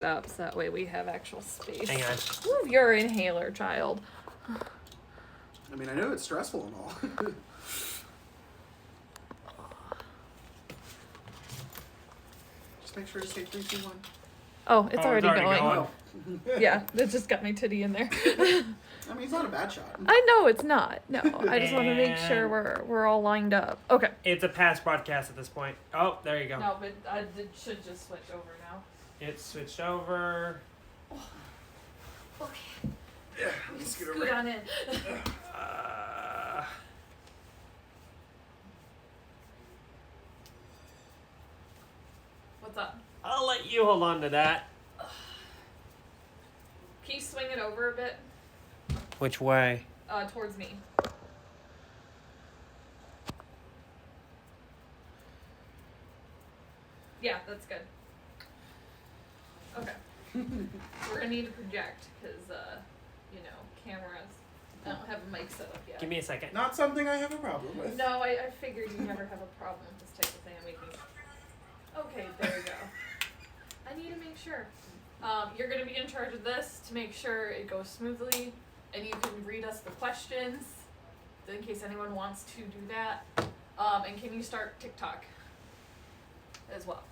up so that way we have actual space. Hang on. Move your inhaler, child. I mean, I know it's stressful and all. Just make sure to say 3, 2, 1. Oh, it's already going. Oh. Yeah, that just got my titty in there. I mean, it's not a bad shot. I know it's not. No, I just want to make sure we're all lined up. Okay. It's a past broadcast at this point. Oh, there you go. No, but I should just switch over now. It's switched over. Okay. Yeah, let me scoot over. Scoot on in. What's up? I'll let you hold on to that. Can you swing it over a bit? Which way? Towards me. Yeah, that's good. Okay. We're gonna need to project because, cameras. I don't have a mic set up yet. Give me a second. Not something I have a problem with. No, I figured you never have a problem with this type of thing. Okay, there we go. I need to make sure. You're going to be in charge of this to make sure it goes smoothly, and you can read us the questions in case anyone wants to do that. And can you start TikTok as well?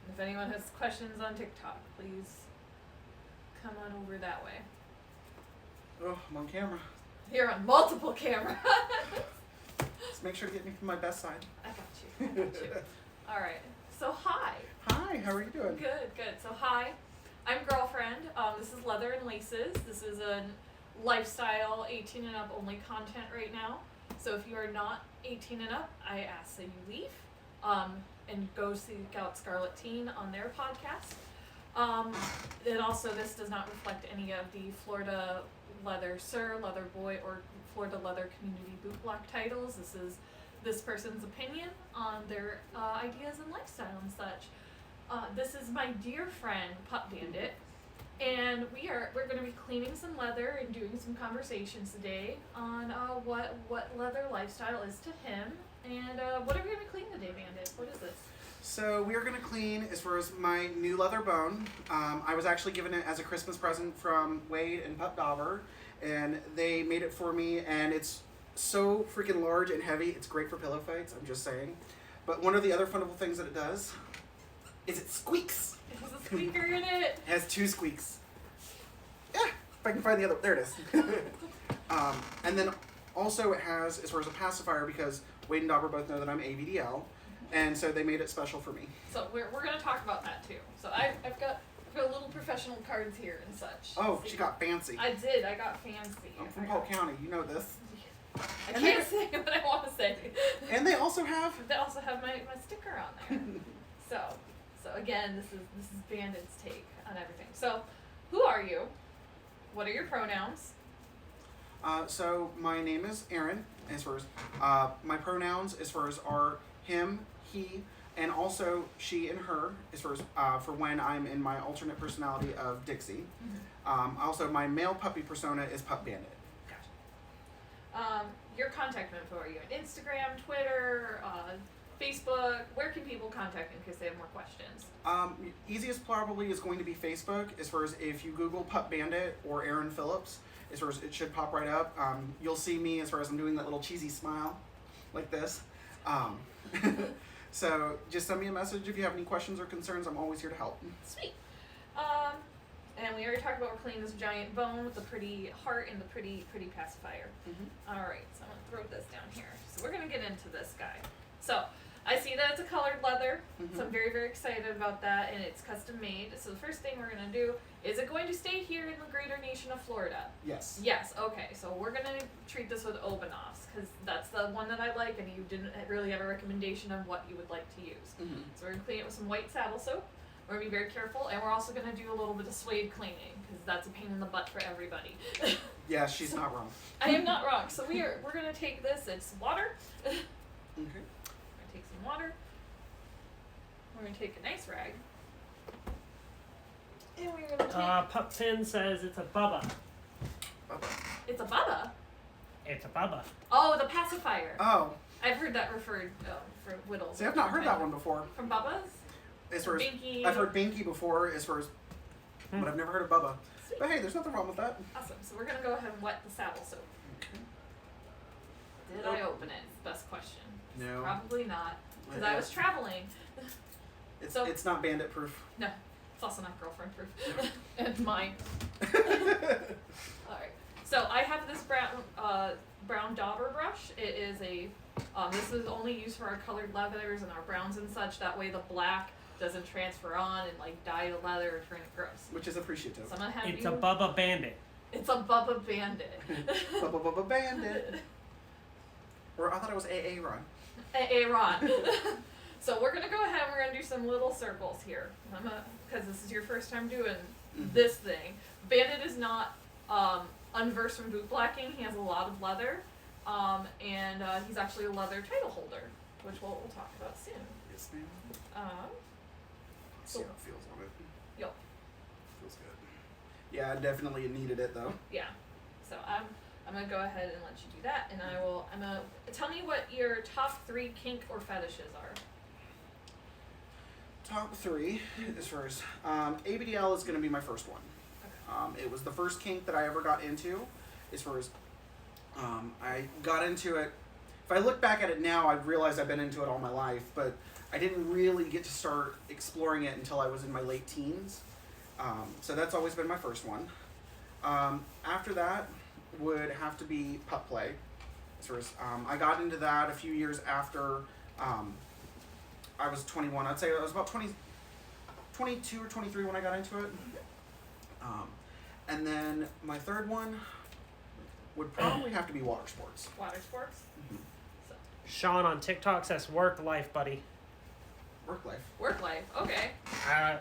If anyone has questions on TikTok, please come on over that way. Oh, I'm on camera. You're on multiple cameras. Just make sure to get me from my best side. I got you. All right. So hi. Hi, how are you doing? Good. So hi, I'm Girlfriend. This is Leather and Laces. This is a lifestyle 18 and up only content right now. So if you are not 18 and up, I ask that you leave and go seek out Scarlet Teen on their podcast. And also this does not reflect any of the Florida Leather Sir, Leather Boy, or Florida Leather Community Boot Block titles. This is this person's opinion on their ideas and lifestyle and such. This is my dear friend Pup Bandit, and we're going to be cleaning some leather and doing some conversations today on what leather lifestyle is to him, and what are we going to be cleaning today, Bandit? What is this? So we are going to clean as far as my new leather bone. I was actually given it as a Christmas present from Wade and Pup Dauber, and they made it for me, and it's so freaking large and heavy. It's great for pillow fights, I'm just saying. But one of the other wonderful things that it does is it squeaks. It has a squeaker in it. It has 2 squeaks. Yeah, if I can find the other, there it is. And then also it has, as far as a pacifier, because Wade and Dauber both know that I'm AVDL, and so they made it special for me. So we're going to talk about that too. So I've got little professional cards here and such. Oh, she got fancy. I did. I got fancy. I'm from Polk County, you know this. I can't say what I want to say. And they also have my sticker on there. So again, this is Bandit's take on everything. So, who are you? What are your pronouns? So my name is Aaron, as far as my pronouns as far as are him, he, and also she and her, as far as for when I'm in my alternate personality of Dixie. Mm-hmm. Also, my male puppy persona is Pup Bandit. Your contact info, are you on Instagram, Twitter, Facebook? Where can people contact you in case they have more questions? Easiest probably is going to be Facebook, as far as if you Google Pup Bandit or Aaron Phillips, as far as it should pop right up. You'll see me as far as I'm doing that little cheesy smile, like this. So just send me a message if you have any questions or concerns. I'm always here to help. Sweet. And we already talked about we're cleaning this giant bone with the pretty heart and the pretty pacifier. Mm-hmm. All right, so I'm going to throw this down here. So we're going to get into this guy. So I see that it's a colored leather, mm-hmm. So I'm very, very excited about that, and it's custom made. So the first thing we're going to do, is it going to stay here in the greater nation of Florida? Yes. Yes, okay. So we're going to treat this with Obanos, because that's the one that I like, and you didn't really have a recommendation of what you would like to use. Mm-hmm. So we're going to clean it with some white saddle soap. We're going to be very careful, and we're also going to do a little bit of suede cleaning, because that's a pain in the butt for everybody. Yeah, she's not wrong. I am not wrong. So we're going to take this, it's water. Okay. We're going to take some water. We're going to take a nice rag. And we're going to take... Pup Finn says it's a bubba. It's a bubba? It's a bubba. Oh, the pacifier. Oh. I've heard that referred for whittles. See, I've not heard that one before. From bubbas? as far as Binky. I've heard Binky before, as far as, but I've never heard of Bubba. Sweet. But hey, there's nothing wrong with that. Awesome. So we're gonna go ahead and wet the saddle soap. Okay. Did I open it? Best question. No. Probably not, because I was traveling. It's not bandit proof. No, it's also not girlfriend proof. It's mine. Alright, so I have this brown dauber brush. It is this is only used for our colored leathers and our browns and such. That way the black doesn't transfer on and like dye the leather or turn it gross. Which is appreciative. So I'm gonna have It's a Bubba Bandit. It's a Bubba Bandit. Bubba Bandit. Or I thought it was AA Ron. Ron. So we're gonna go ahead and we're gonna do some little circles here. Because this is your first time doing this thing. Bandit is not unversed from boot blacking. He has a lot of leather, and he's actually a leather title holder, which we'll talk about soon. Yes, ma'am. So See how it feels on it. Yep. Feels good. Yeah, I definitely needed it though. Yeah. So I'm gonna go ahead and let you do that, and I'm gonna tell me what your top 3 kink or fetishes are. Top 3 as far as ABDL is going to be my first one. Okay. It was the first kink that I ever got into. As far as I got into it, if I look back at it now, I realize I've been into it all my life, but I didn't really get to start exploring it until I was in my late teens. So that's always been my first one. After that would have to be pup play. As far as I got into that a few years after. I was 21. I'd say I was about 22 or 23 when I got into it. And then my third one would probably have to be water sports. Water sports. So, Sean on TikTok says work life, buddy. Work life. work life. Okay. Wow.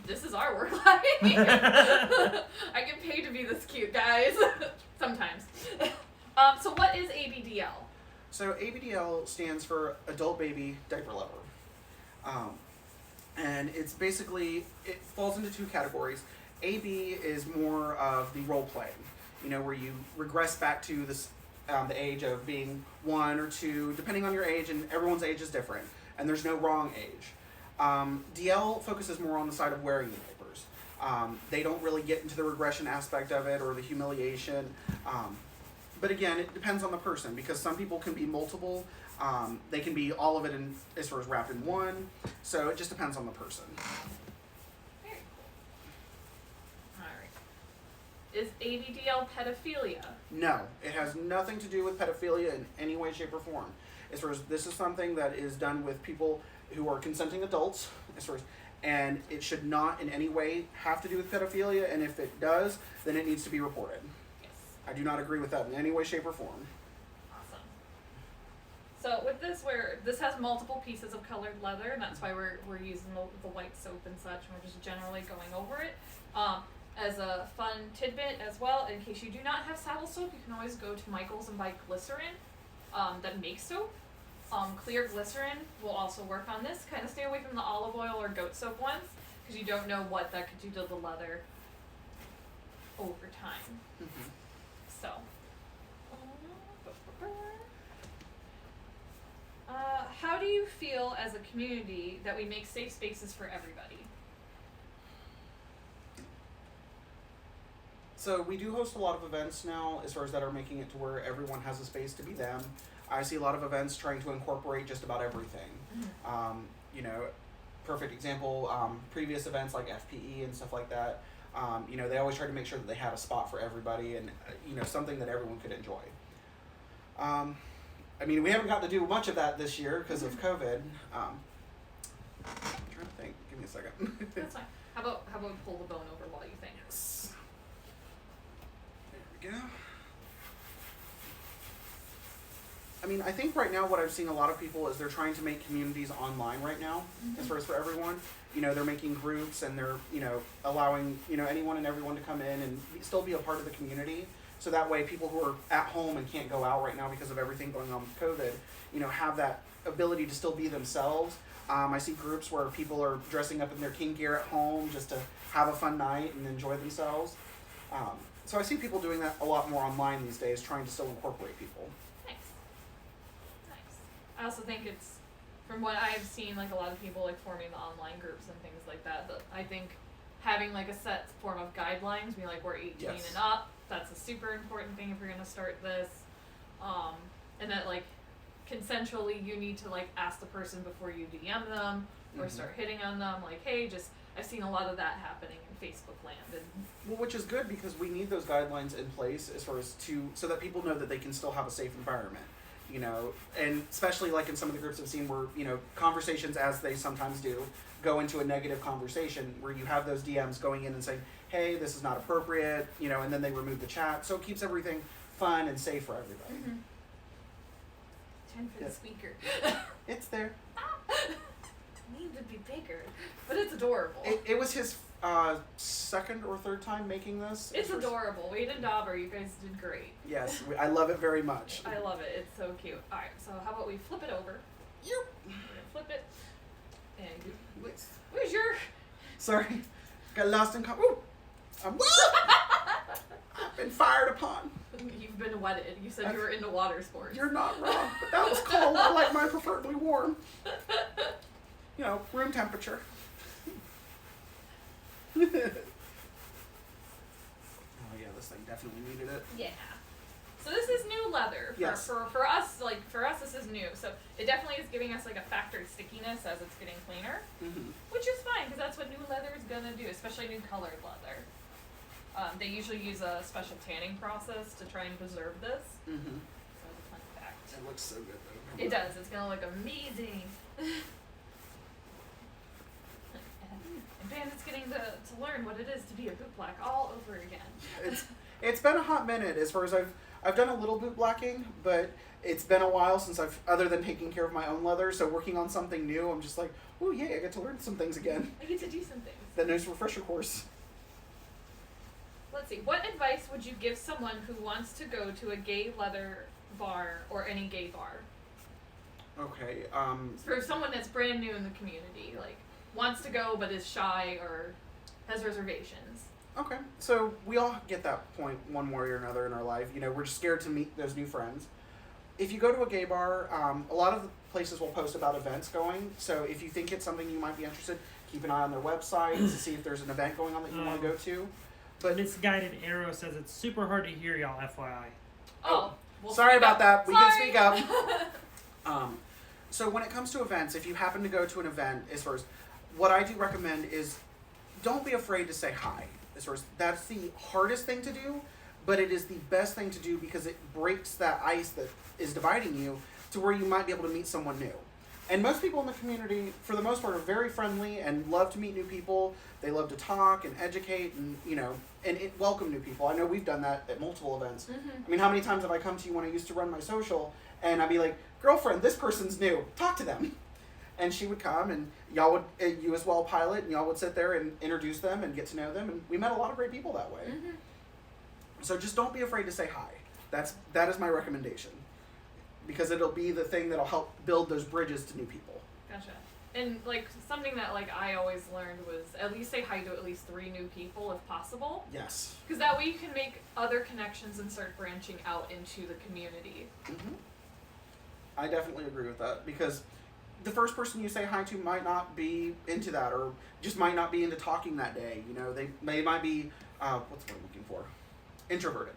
This is our work life. I get paid to be this cute, guys. Sometimes. So what is ABDL? So ABDL stands for Adult Baby Diaper Lover. And it's basically, it falls into 2 categories. AB is more of the role playing, where you regress back to this, the age of being 1 or 2, depending on your age, and everyone's age is different, and there's no wrong age. DL focuses more on the side of wearing the diapers. They don't really get into the regression aspect of it or the humiliation. But again, it depends on the person, because some people can be multiple. They can be all of it in, as far as wrapped in one. So it just depends on the person. Very cool. Alright. Is ABDL pedophilia? No, it has nothing to do with pedophilia in any way, shape, or form. As far as this is something that is done with people who are consenting adults, and it should not in any way have to do with pedophilia, and if it does, then it needs to be reported. Yes. I do not agree with that in any way, shape, or form. Awesome. So with this has multiple pieces of colored leather, and that's why we're using the white soap and such, and we're just generally going over it. As a fun tidbit as well, in case you do not have saddle soap, you can always go to Michael's and buy glycerin that makes soap. Clear glycerin will also work on this. Kind of stay away from the olive oil or goat soap ones, because you don't know what that could do to the leather over time. Mm-hmm. So, how do you feel as a community that we make safe spaces for everybody? So we do host a lot of events now, as far as that are making it to where everyone has a space to be them. I see a lot of events trying to incorporate just about everything. Mm-hmm. Perfect example, previous events like FPE and stuff like that, they always try to make sure that they had a spot for everybody and, something that everyone could enjoy. We haven't gotten to do much of that this year because of COVID. I'm trying to think. Give me a second. That's fine. How about we pull the bone over while you think? Yes. There we go. I think right now what I've seen a lot of people is they're trying to make communities online right now, as far as for everyone. They're making groups and they're, allowing, anyone and everyone to come in and still be a part of the community. So that way people who are at home and can't go out right now because of everything going on with COVID, have that ability to still be themselves. I see groups where people are dressing up in their king gear at home just to have a fun night and enjoy themselves. So I see people doing that a lot more online these days, trying to still incorporate people. Nice. I also think it's from what I've seen, like a lot of people like forming the online groups and things like that. But I think having like a set form of guidelines, being like we're 18 Yes. and up, that's a super important thing if you're gonna start this. And that like consensually you need to like ask the person before you DM them or start hitting on them. Like, hey, just I've seen a lot of that happening in Facebook land. And Well, which is good because we need those guidelines in place as far as so that people know that they can still have a safe environment, you know, and especially like in some of the groups I've seen where, you know, conversations, as they sometimes do, go into a negative conversation where you have those DMs going in and saying, hey, this is not appropriate, you know, and then they remove the chat. So it keeps everything fun and safe for everybody. Time for Yeah. the squeaker. It's there. Need to be bigger, but it's adorable. It was his second or third time making this. It's adorable. Wade and Dauber, you guys did great. Yes, I love it very much. I love it. It's so cute. All right, so how about we flip it over? Yep. We're gonna flip it. And where's your? Sorry, got lost in. Ooh, I've been fired upon. You've been wetted. You said you were into water sports. You're not wrong, but that was cold. I like mine preferably warm. You know, room temperature. Oh yeah, this thing definitely needed it. Yeah. So this is new leather. Yes. For us, this is new. So it definitely is giving us like a factored stickiness as it's getting cleaner, which is fine because that's what new leather is gonna do, especially new colored leather. They usually use a special tanning process to try and preserve this. So it's a fun fact. It looks so good though. It does. It's gonna look amazing. And Bandit's getting to learn what it is to be a boot black all over again. It's been a hot minute as far as I've done a little boot blacking, but it's been a while since other than taking care of my own leather, so working on something new, I'm just like, oh yay, I get to learn some things again. I get to do some things. That nice refresher course. Let's see. What advice would you give someone who wants to go to a gay leather bar or any gay bar? Okay. For someone that's brand new in the community, like wants to go but is shy or has reservations. Okay. So we all get that point one way or another in our life. You know, we're just scared to meet those new friends. If you go to a gay bar, a lot of the places will post about events going. So if you think it's something you might be interested, keep an eye on their website to see if there's an event going on that you want to go to. But Misguided Arrow says it's super hard to hear y'all, FYI. Oh, well, sorry about that. We can Sorry. speak up. So when it comes to events, if you happen to go to an event, as far as what I do recommend is, don't be afraid to say hi. As far as that's the hardest thing to do, but it is the best thing to do because it breaks that ice that is dividing you to where you might be able to meet someone new. And most people in the community, for the most part, are very friendly and love to meet new people. They love to talk and educate and, you know, and welcome new people. I know we've done that at multiple events. I mean, how many times have I come to you when I used to run my social and I'd be like, girlfriend, this person's new. Talk to them. And she would come and y'all would, you as well, pilot, and y'all would sit there and introduce them and get to know them. And we met a lot of great people that way. So just don't be afraid to say hi. That is my recommendation. Because it'll be the thing that'll help build those bridges to new people. Gotcha. And like something that like I always learned was at least say hi to at least 3 new people if possible. Yes. Because that way you can make other connections and start branching out into the community. I definitely agree with that because the first person you say hi to might not be into that or just might not be into talking that day. You know, they might be, what's what I'm looking for? Introverted.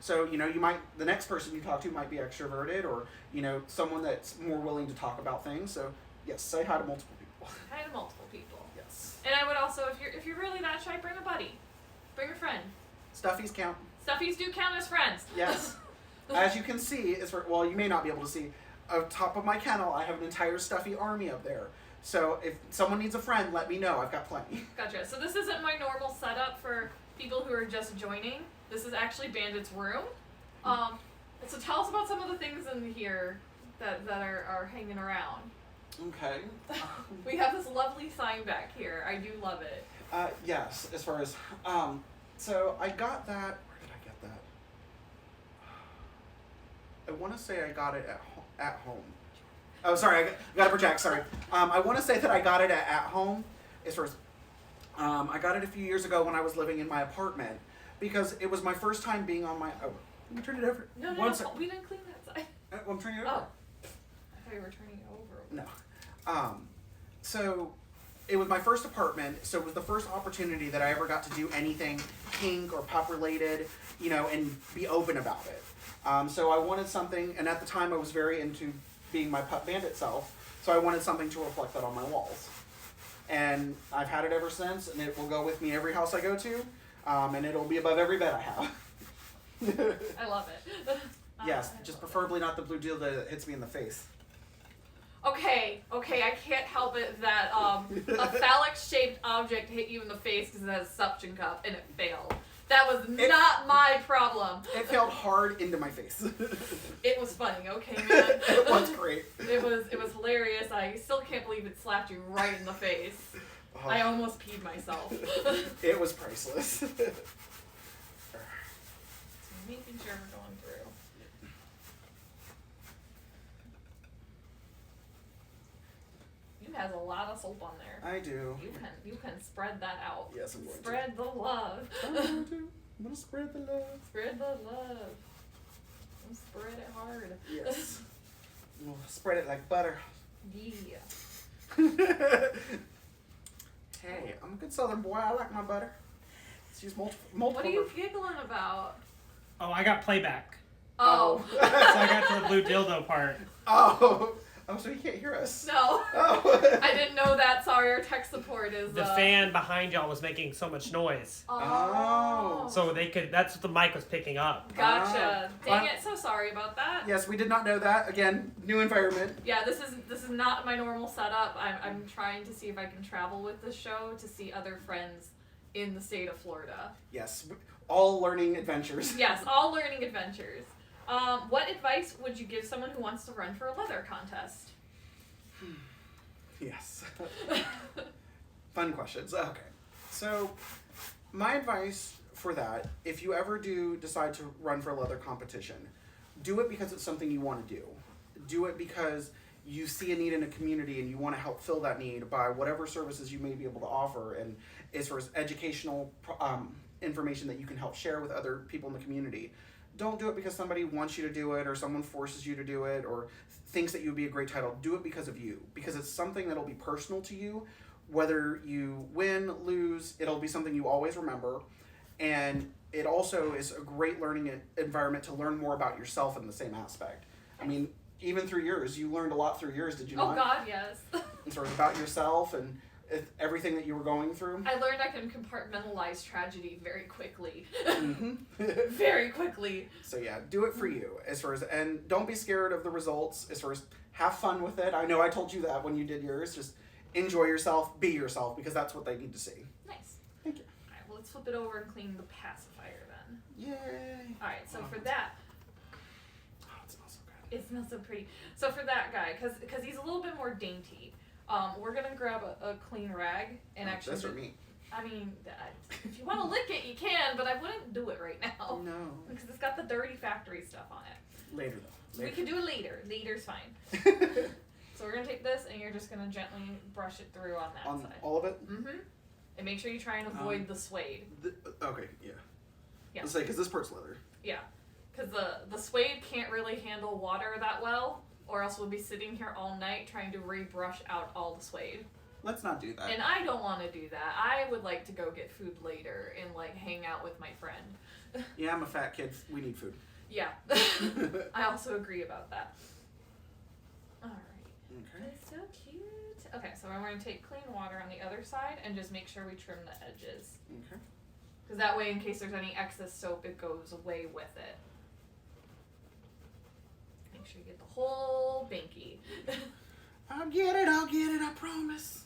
So, you know, the next person you talk to might be extroverted or, you know, someone that's more willing to talk about things. So, yes, say hi to multiple people. Hi to multiple people. Yes. And I would also, if you're really that shy, bring a buddy. Bring a friend. Stuffies count. Stuffies do count as friends. Yes. As you can see, well, you may not be able to see, on top of my kennel, I have an entire Stuffy army up there. So if someone needs a friend, let me know. I've got plenty. Gotcha. So this isn't my normal setup for people who are just joining. This is actually Bandit's room. So tell us about some of the things in here that are hanging around. Okay. We have this lovely sign back here. I do love it. Yes, as far as, so I got that, where did I get that? I want to say I got it at home. Oh, sorry, I got to project, sorry. I want to say that I got it at home, as far as, I got it a few years ago when I was living in my apartment, because it was my first time being on my, let me turn it over. No, One sec. we didn't clean that side. I'm turning it Oh. over. I thought you were turning it over. No. So it was my first apartment, so it was the first opportunity that I ever got to do anything kink or pup related, and be open about it. So I wanted something, and at the time I was very into being my Pup Bandit self, so I wanted something to reflect that on my walls. And I've had it ever since, and it will go with me every house I go to, and it'll be above every bed I have. I love it. Yes, just preferably not the blue dildo that hits me in the face. Okay, I can't help it that a phallic-shaped object hit you in the face because it has a suction cup and it failed. That was not my problem. It failed hard into my face. It was funny, okay, man? It was great. It was hilarious. I still can't believe it slapped you right in the face. Oh. I almost peed myself. It was priceless. So making sure we're going through. You has a lot of soap on there. I do. You can spread that out. Yes, I'm going to. Spread the love. I'm going to spread the love. Spread the love. And spread it hard. Yes. We'll spread it like butter. Yeah. Hey, I'm a good Southern boy. I like my butter. Let's use multiple. What are you giggling about? Oh, I got playback. Oh. So I got to the blue dildo part. Oh, so you can't hear us. No. Oh. I didn't know that. Sorry, our tech support is. The fan behind y'all was making so much noise. Oh. So that's what the mic was picking up. Gotcha. Dang it. So sorry about that. Yes, we did not know that. Again, new environment. Yeah, this is not my normal setup. I'm trying to see if I can travel with this show to see other friends in the state of Florida. Yes, all learning adventures. Yes, all learning adventures. What advice would you give someone who wants to run for a leather contest? Yes. Fun questions. Okay. So, my advice for that, if you ever do decide to run for a leather competition, do it because it's something you want to do. Do it because you see a need in a community and you want to help fill that need by whatever services you may be able to offer, and as far as educational information that you can help share with other people in the community. Don't do it because somebody wants you to do it or someone forces you to do it or thinks that you would be a great title. Do it because of you, because it's something that'll be personal to you. Whether you win, lose, it'll be something you always remember. And it also is a great learning environment to learn more about yourself in the same aspect. I mean, even through yours, you learned a lot through yours, did you not? Oh God, yes. And sort of about yourself and everything that you were going through. I learned I can compartmentalize tragedy very quickly. Mm-hmm. Very quickly. So yeah, do it for you. And don't be scared of the results. As far as have fun with it. I know I told you that when you did yours. Just enjoy yourself, be yourself, because that's what they need to see. Nice. Thank you. All right, well, let's flip it over and clean the pacifier then. Yay. All right, so for that, Oh, it smells so good. it smells so pretty. So for that guy, because he's a little bit more dainty, we're gonna grab a clean rag and actually. That's for me. I mean, if you want to lick it, you can, but I wouldn't do it right now. No. Because it's got the dirty factory stuff on it. Later though. We could do it later. Later's fine. So we're gonna take this, and you're just gonna gently brush it through on that On side. all of it? Mm-hmm. And make sure you try and avoid the suede. Okay, yeah. Yeah. Let's say, because this part's leather. Yeah. Because the suede can't really handle water that well, or else we'll be sitting here all night trying to rebrush out all the suede. Let's not do that. And I don't want to do that. I would like to go get food later and like hang out with my friend. Yeah, I'm a fat kid. We need food. Yeah. I also agree about that. Alright. Okay. That's so cute. Okay, so we're going to take clean water on the other side and just make sure we trim the edges. Okay. Because that way, in case there's any excess soap, it goes away with it. Make sure you get the whole binky. I'll get it, I promise.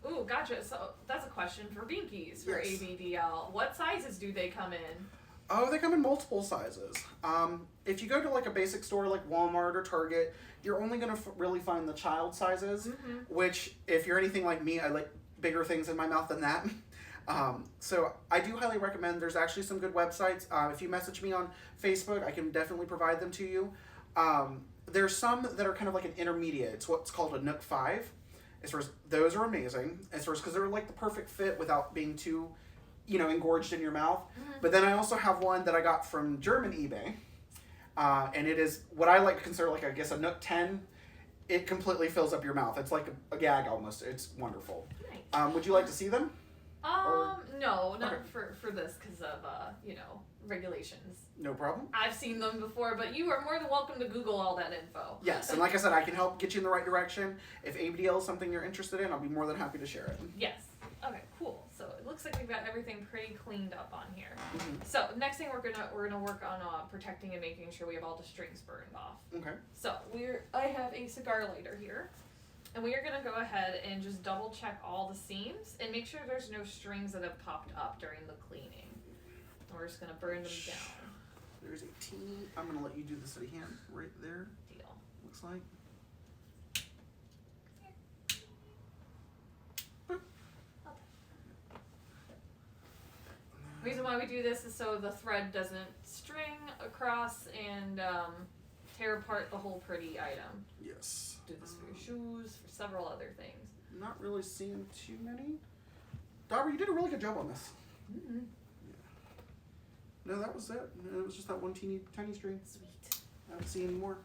Ooh, gotcha. So that's a question for binkies for Yes. ABDL. What sizes do they come in? Oh, they come in multiple sizes. If you go to like a basic store like Walmart or Target, you're only going to really find the child sizes, which if you're anything like me, I like bigger things in my mouth than that. So I do highly recommend, there's actually some good websites. If you message me on Facebook, I can definitely provide them to you. There's some that are kind of like an intermediate. It's what's called a Nook 5. As far as those are amazing. As far as, because they're like the perfect fit without being too, engorged in your mouth. But then I also have one that I got from German eBay. And it is what I like to consider like, I guess, a Nook 10. it completely fills up your mouth. It's like a gag almost. It's wonderful. Nice. Would you like to see them? No, not Okay. for this because of regulations. No problem. I've seen them before, but you are more than welcome to Google all that info. Yes, and like I said, I can help get you in the right direction. If Abdl is something you're interested in, I'll be more than happy to share it. Yes. Okay, cool. So it looks like we've got everything pretty cleaned up on here. Mm-hmm. So next thing we're gonna work on protecting and making sure we have all the strings burned off. Okay. So I have a cigar lighter here, and we are gonna go ahead and just double check all the seams and make sure there's no strings that have popped up during the cleaning. And we're just gonna burn them down. There's a T. I'm gonna let you do the steady hand right there. Deal. Looks like. The reason why we do this is so the thread doesn't string across and tear apart the whole pretty item. Yes. Do this for your shoes, for several other things. Not really seeing too many. Dauber, you did a really good job on this. Mm-hmm. No, that was it. It was just that one tiny string. Sweet. I don't see any more.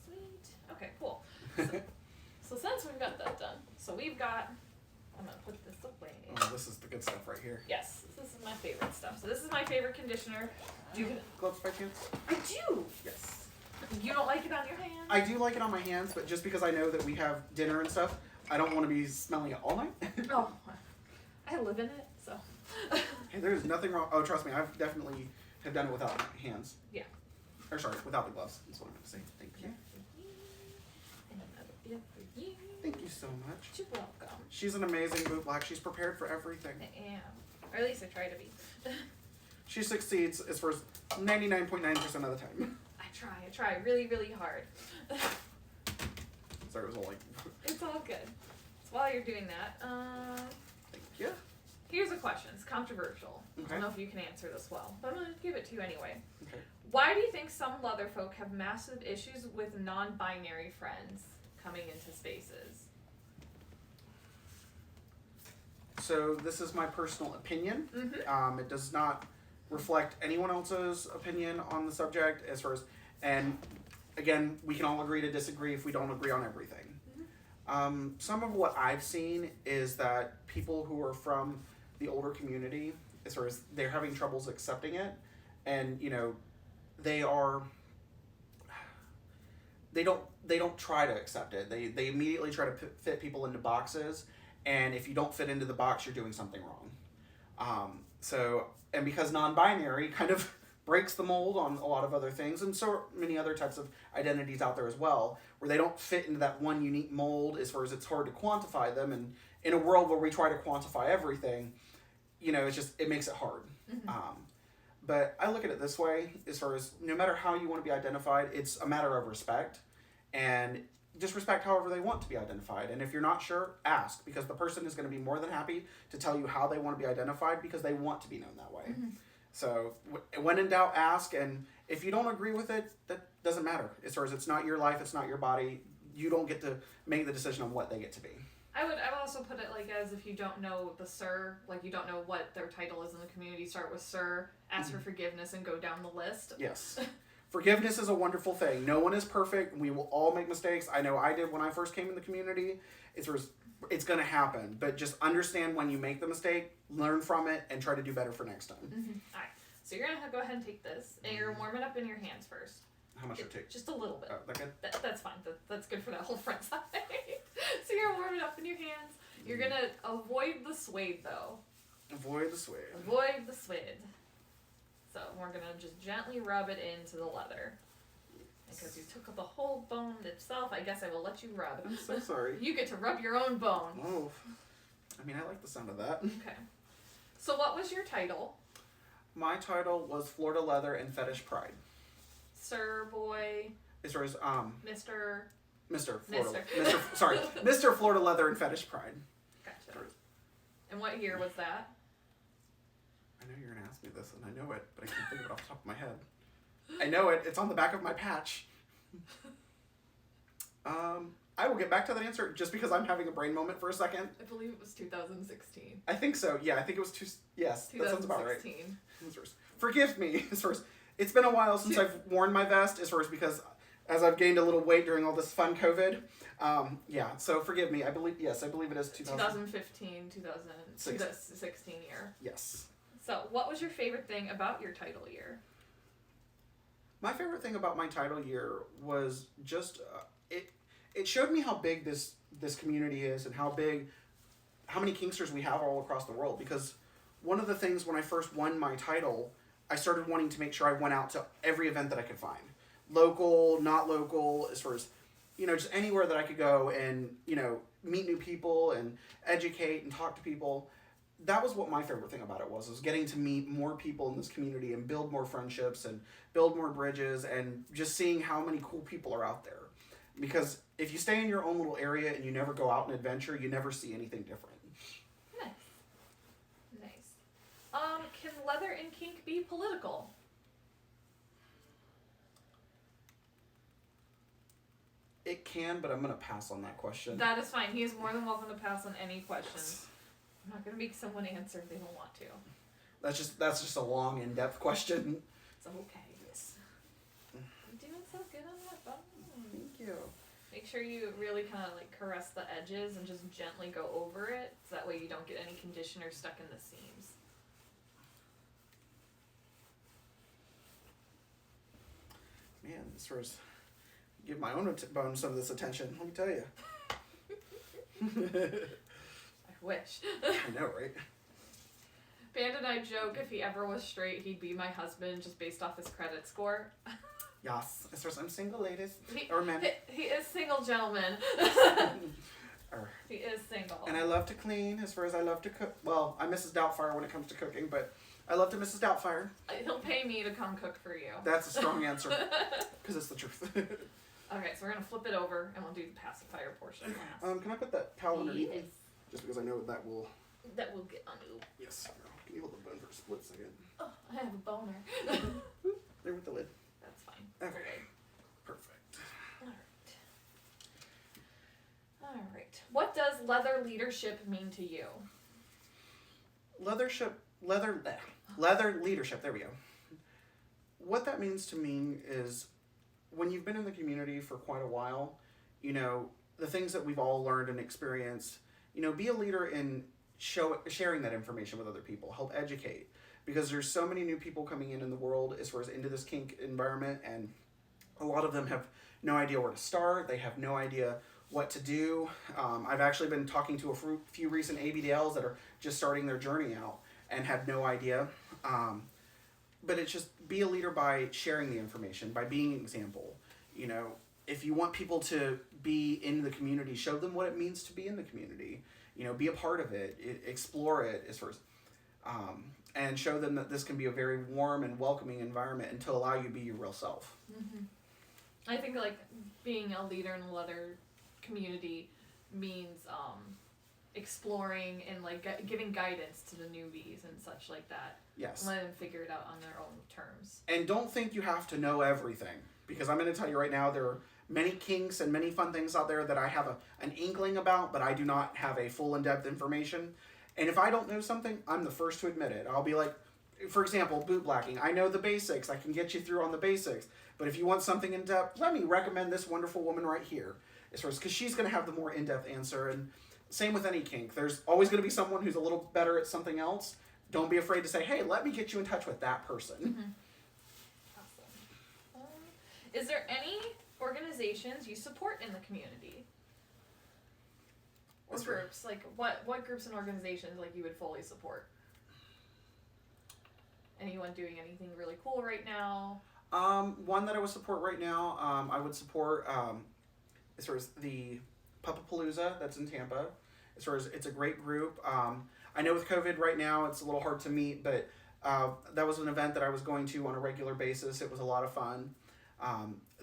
Sweet. Okay, cool. So since we've got that done, I'm gonna put this away. Oh, this is the good stuff right here. Yes, this is my favorite stuff. So this is my favorite conditioner. Do you have gloves by chance? I do. Yes. You don't like it on your hands? I do like it on my hands, but just because I know that we have dinner and stuff, I don't want to be smelling it all night. Oh, I live in it, so. Hey, there's nothing wrong. Oh, trust me, I've definitely have done it without my hands. Yeah. Or sorry, without the gloves. That's what I'm going to say. Thank you. And another bit for you. Thank you so much. You're welcome. She's an amazing bootblack. She's prepared for everything. I am. Or at least I try to be. She succeeds as far as 99.9% of the time. I try really, really hard. Sorry, it was all like... It's all good. So while you're doing that, Thank you. here's a question. It's controversial. I Okay. don't know if you can answer this well, but I'm going to give it to you anyway. Okay. Why do you think some leather folk have massive issues with non-binary friends coming into spaces? So this is my personal opinion. Mm-hmm. It does not reflect anyone else's opinion on the subject as far as... And again, we can all agree to disagree if we don't agree on everything. Some of what I've seen is that people who are from the older community, as far as they're having troubles accepting it, and they don't try to accept it. They immediately try to fit people into boxes, and if you don't fit into the box, you're doing something wrong. And because non-binary kind of breaks the mold on a lot of other things, and so many other types of identities out there as well, where they don't fit into that one unique mold as far as it's hard to quantify them, and in a world where we try to quantify everything, it makes it hard. Mm-hmm. But I look at it this way, as far as no matter how you want to be identified, it's a matter of respect, and just respect however they want to be identified. And if you're not sure, ask, because the person is going to be more than happy to tell you how they want to be identified because they want to be known that way. Mm-hmm. So when in doubt, ask, and if you don't agree with it, that doesn't matter. As far as it's not your life, it's not your body, you don't get to make the decision on what they get to be. I would also put it like as if you don't know the sir, like you don't know what their title is in the community, start with sir, ask for forgiveness, and go down the list. Yes. Forgiveness is a wonderful thing. No one is perfect. We will all make mistakes. I know I did when I first came in the community. It's going to happen. But just understand when you make the mistake, learn from it, and try to do better for next time. Mm-hmm. All right. So you're going to go ahead and take this, and you're going to warm it up in your hands first. How much it take? Just a little bit. Oh, that good? That's fine. That's good for that whole front side. So you're going to warm it up in your hands. You're going to avoid the suede, though. Avoid the suede. Avoid the suede. So we're going to just gently rub it into the leather. Because you took the whole bone itself, I guess I will let you rub. I'm so sorry. You get to rub your own bone. Oh, I mean, I like the sound of that. Okay. So what was your title? My title was Florida Leather and Fetish Pride. Sir, boy, As far as Mr. Mr. Florida Leather and Fetish Pride. Gotcha. And what year was that? I know you're gonna ask me this, and I know it, but I can't think of it off the top of my head. I know it. It's on the back of my patch. I will get back to that answer just because I'm having a brain moment for a second. I believe it was 2016. I think so. Yeah, I think it was yes. That sounds about right. 2016. Forgive me, as far as it's been a while since I've worn my vest, as far as because as I've gained a little weight during all this fun COVID. Yeah, so forgive me. I believe it is 2015, 2016 year. Yes. So, what was your favorite thing about your title year? My favorite thing about my title year was just it showed me how big this community is and how many Kinksters we have all across the world. Because one of the things when I first won my title, I started wanting to make sure I went out to every event that I could find. Local, not local, as far as, just anywhere that I could go and, meet new people and educate and talk to people. That was what my favorite thing about it was getting to meet more people in this community and build more friendships and build more bridges and just seeing how many cool people are out there. Because if you stay in your own little area and you never go out and adventure, you never see anything different. Nice. Can leather and kink be political? It can, but I'm going to pass on that question. That is fine. He is more than welcome to pass on any questions. I'm not going to make someone answer if they don't want to. That's just a long, in-depth question. It's okay. Yes. You're doing so good on that bone. Thank you. Make sure you really kind of like caress the edges and just gently go over it, so that way you don't get any conditioner stuck in the seams. Man, this first give my own bone some of this attention. Let me tell you. I wish. I know, right? Band and I joke if he ever was straight, he'd be my husband just based off his credit score. Yes. As far as I'm single, ladies. Or men. He is single, gentlemen. He is single. And I love to clean as far as I love to cook. Well, I'm Mrs. Doubtfire when it comes to cooking, but I love to Mrs. Doubtfire. He'll pay me to come cook for you. That's a strong answer. Because it's the truth. Okay, so we're going to flip it over and we'll do the pacifier portion last. Can I put that towel underneath? Yes. Just because I know that will... That will get under. Yes. Can you hold the bone for a split second? Oh, I have a boner. There with the lid. That's fine. Okay. Perfect. Alright. What does leather leadership mean to you? Leather leadership. There we go. What that means to me is when you've been in the community for quite a while, the things that we've all learned and experienced, be a leader in sharing that information with other people, help educate. Because there's so many new people coming in the world as far as into this kink environment, and a lot of them have no idea where to start. They have no idea what to do. I've actually been talking to a few recent ABDLs that are just starting their journey out and had no idea. But it's just be a leader by sharing the information, by being an example. If you want people to be in the community, show them what it means to be in the community. Be a part of it, explore it as far as, and show them that this can be a very warm and welcoming environment and to allow you to be your real self. Mm-hmm. I think like being a leader in the leather community means exploring and like giving guidance to the newbies and such like that. Yes. Let them figure it out on their own terms. And don't think you have to know everything, because I'm going to tell you right now, there are many kinks and many fun things out there that I have an inkling about, but I do not have a full in-depth information. And if I don't know something, I'm the first to admit it. I'll be like, for example, boot blacking. I know the basics. I can get you through on the basics. But if you want something in depth, let me recommend this wonderful woman right here. Because she's going to have the more in-depth answer. And same with any kink. There's always going to be someone who's a little better at something else. Don't be afraid to say, hey, let me get you in touch with that person. Mm-hmm. Awesome. Is there any organizations you support in the community? Or groups? Like, what groups and organizations like you would fully support? Anyone doing anything really cool right now? One that I would support right now, I would support as far as the Puppapalooza that's in Tampa. As far as it's a great group. I know with COVID right now it's a little hard to meet, but that was an event that I was going to on a regular basis. It was a lot of fun.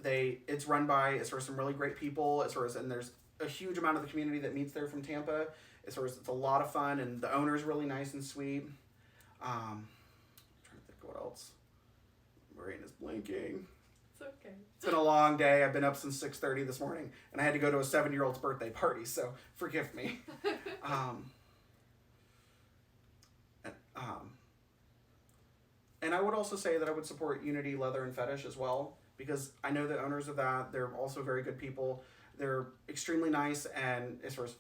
It's run by as far as some really great people, as far as, and there's a huge amount of the community that meets there from Tampa. As far as it's a lot of fun, and the owner's really nice and sweet. I'm trying to think what else. My brain is blinking. It's okay. It's been a long day. I've been up since 6:30 this morning, and I had to go to a 7-year-old's birthday party, so forgive me. And I would also say that I would support Unity Leather and Fetish as well. because I know the owners of that. They're also very good people. They're extremely nice, and as far as